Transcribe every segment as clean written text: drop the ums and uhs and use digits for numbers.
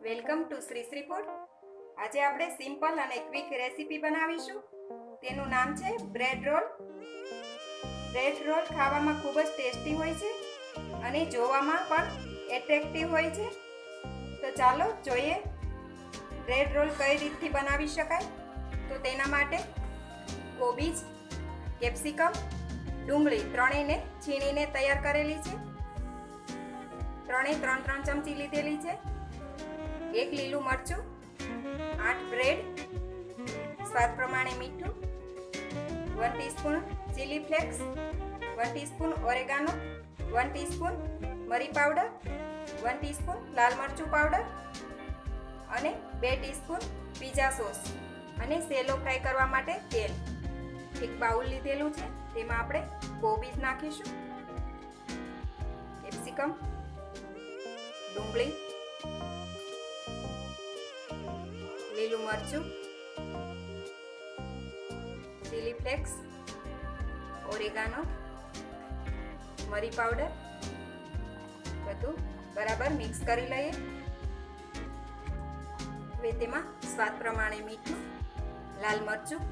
Welcome to Shri Shri food. આજે આપણે simple અને ક્વિક રેસીપી બનાવીશું. તેનું નામ છે બ્રેડ રોલ. બ્રેડ રોલ ખાવામાં ખૂબ જ ટેસ્ટી હોય છે અને જોવામાં પણ એટ્રેક્ટિવ હોય છે. તો ચાલો જોઈએ બ્રેડ રોલ કઈ રીતથી બનાવી શકાય. તો તેના માટે કોબીજ, કેપ્સિકમ, ડુંગળી ત્રણેયને છીણીને તૈયાર કરેલી છે. ત્રણેય 3-3 ચમચી લીધેલી છે. 1 લીલું મરચું, 8 બ્રેડ, સ્વાદ પ્રમાણે મીઠું, 1 teaspoon chilli flakes, 1 teaspoon oregano, 1 teaspoon મરી પાવડર, 1 ટીસ્પૂન લાલ મરચું પાવડર અને 2 ટીસ્પૂન પિઝા સોસ અને સેલો ફ્રાય કરવા માટે તેલ. એક બાઉલ લીધેલું છે, તેમાં આપણે કોબીજ નાખીશું, કેપ્સિકમ, ડુંગળી, લીલું મરચું, ચીલી ફ્લેક્સ, ઓરેગાનો, મરી પાવડર બધું બરાબર મિક્સ કરી લઈએ. હવે તેમાં સ્વાદ પ્રમાણે મીઠું, લાલ મરચું,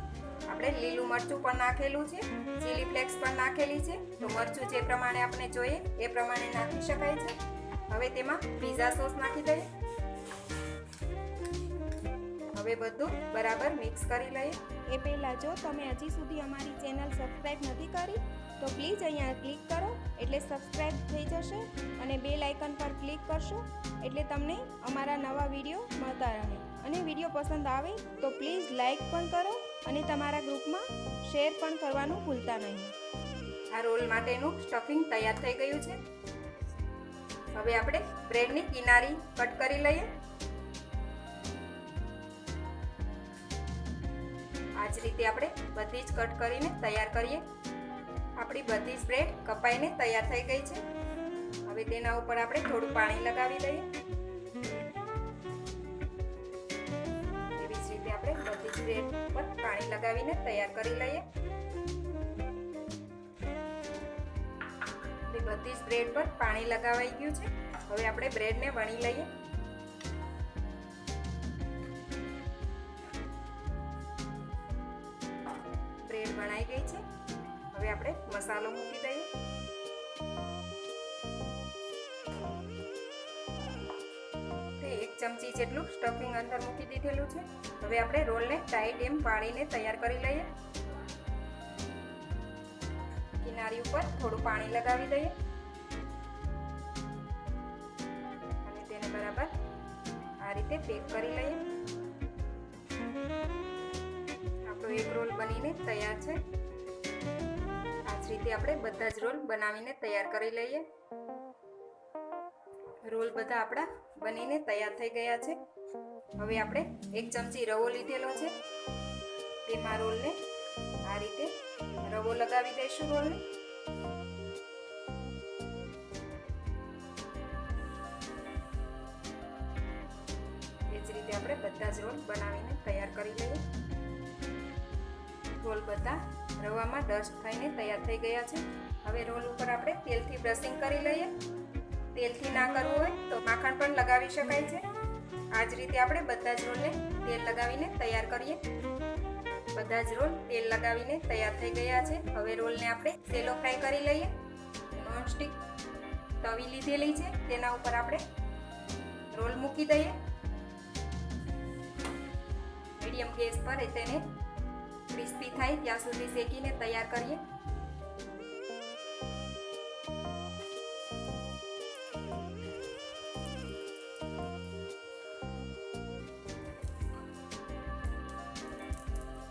આપણે લીલું મરચું પણ નાખેલું છે, ચીલી ફ્લેક્સ પણ નાખેલી છે, તો મરચું જે પ્રમાણે આપણે જોઈએ એ પ્રમાણે નાખી શકાય છે. હવે તેમાં પિઝા સોસ નાખી દઈએ. હવે બધું બરાબર મિક્સ કરી લઈએ. એ પહેલાં જો તમે હજી સુધી અમારી ચેનલ સબસ્ક્રાઈબ નથી કરી તો પ્લીઝ અહીંયા ક્લિક કરો એટલે સબસ્ક્રાઈબ થઈ જશે અને બેલ આઇકન પર ક્લિક કરશો એટલે તમને અમારા નવા વિડીયો મળતા રહે. અને વિડીયો પસંદ આવે તો પ્લીઝ લાઈક પણ કરો અને તમારા ગ્રુપમાં શેર પણ કરવાનું ભૂલતા નહીં. આ રોલ માટેનું સ્ટફિંગ તૈયાર થઈ ગયું છે. હવે આપણે બ્રેડની કિનારી કટ કરી લઈએ. આ જ રીતે આપણે બધી જ કટ કરીને તૈયાર કરીએ. આપણી બધી જ બ્રેડ કપાઈને તૈયાર થઈ ગઈ છે. હવે તેના ઉપર આપણે થોડું પાણી લગાવી લઈએ. એવી જ રીતે આપણે બધી જ બ્રેડ પર પાણી લગાવીને તૈયાર કરી લઈએ. બધી જ બ્રેડ પર પાણી લગાવાઈ ગયું છે. હવે આપણે બ્રેડને વણી લઈએ. બ્રેડ વણાઈ ગઈ છે. હવે આપણે મસાલો મૂકી દઈએ. એક ચમચી જેટલું સ્ટફિંગ અંદર મૂકી દીધેલું છે. હવે આપણે રોલને ટાઈટ એમ પાડીને તૈયાર કરી લઈએ. કિનારી ઉપર થોડું પાણી લગાવી દઈએ અને તેને બરાબર આ રીતે પેક કરી લઈએ. આપણો એક રોલ બનીને તૈયાર છે. આ જ રીતે આપણે બધા જ રોલ બનાવીને તૈયાર કરી લઈએ. રોલ બધા આપણા બનીને તૈયાર થઈ ગયા છે. હવે આપણે 1 ચમચી રવો લીધેલો છે, તેમાં રોલને આ રીતે રવો લગાવી દઈશું. રોલને એ જ રીતે આપણે બધા જ રોલ બનાવીને તૈયાર કરી લઈએ. રોલ બધા રવામાં ડસ્ટ થઈને તૈયાર થઈ ગયા છે. હવે રોલ ઉપર આપણે તેલથી બ્રશિંગ કરી લઈએ. તેલથી ના કરવું હોય તો માખણ પણ લગાવી શકાય છે. આ જ રીતે આપણે બધા જ રોલને તેલ લગાવીને તૈયાર કરીએ. બધા જ રોલ તેલ લગાવીને તૈયાર થઈ ગયા છે. હવે રોલને આપણે સેલો ફ્રાય કરી લઈએ. નોનસ્ટિક તવી લીધેલી છે, તેના ઉપર આપણે રોલ મૂકી દઈએ. મીડિયમ ગેસ પર તેને ક્રિસ્પી થાય ત્યાં સુધી શેકીને તૈયાર કરીએ.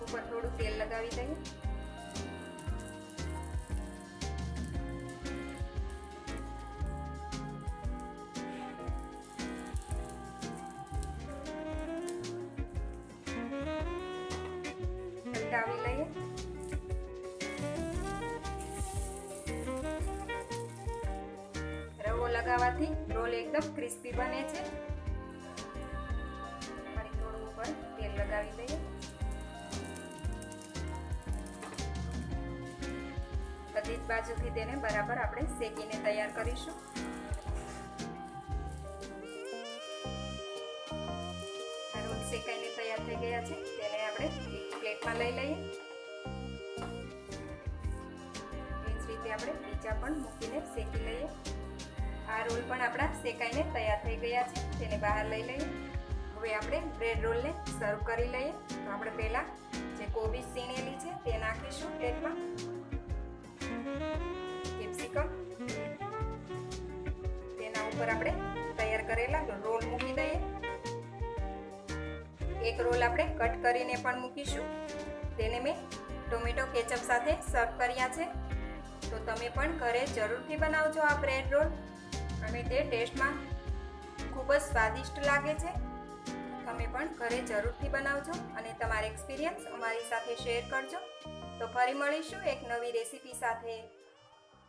ઉપર થોડું તેલ લગાવી દઈએ. પલટાવી લઈએ. રવો લગાવવાથી રોલ એકદમ ક્રિસ્પી બને છે. ફરી થોડું ઉપર તેલ લગાવી દઈએ. બધી જ બાજુથી તેને બરાબર આપણે શેકીને તૈયાર કરીશું. ગયા છે તેને આપણે એક પ્લેટમાં લઈ લઈએ. એ જ રીતે આપણે બીજા પણ મૂકીને શેકી લઈએ. આ રોલ પણ આપણા શેકાઈને તૈયાર થઈ ગયા છે, તેને બહાર લઈ લઈએ. હવે આપણે બ્રેડ રોલને સર્વ કરી લઈએ. તો આપણે પહેલાં જે કોબીજ સીણેલી છે તે નાખીશું પ્લેટમાં, કેપ્સિકમ, તેના ઉપર આપણે તૈયાર કરેલા રોલ મૂકી દઈએ. એક રોલ આપણે કટ કરીને પણ મૂકીશું, તેને મેં ટોમેટો કેચઅપ સાથે સર્વ કર્યા છે. તો તમે પણ ઘરે જરૂરથી બનાવજો આ બ્રેડ રોલ, અને તે ટેસ્ટમાં ખૂબ જ સ્વાદિષ્ટ લાગે છે. તમે પણ ઘરે જરૂરથી બનાવજો અને તમારો એક્સપિરિયન્સ અમારી સાથે શેર કરજો. તો ફરી મળીશું એક નવી રેસીપી સાથે.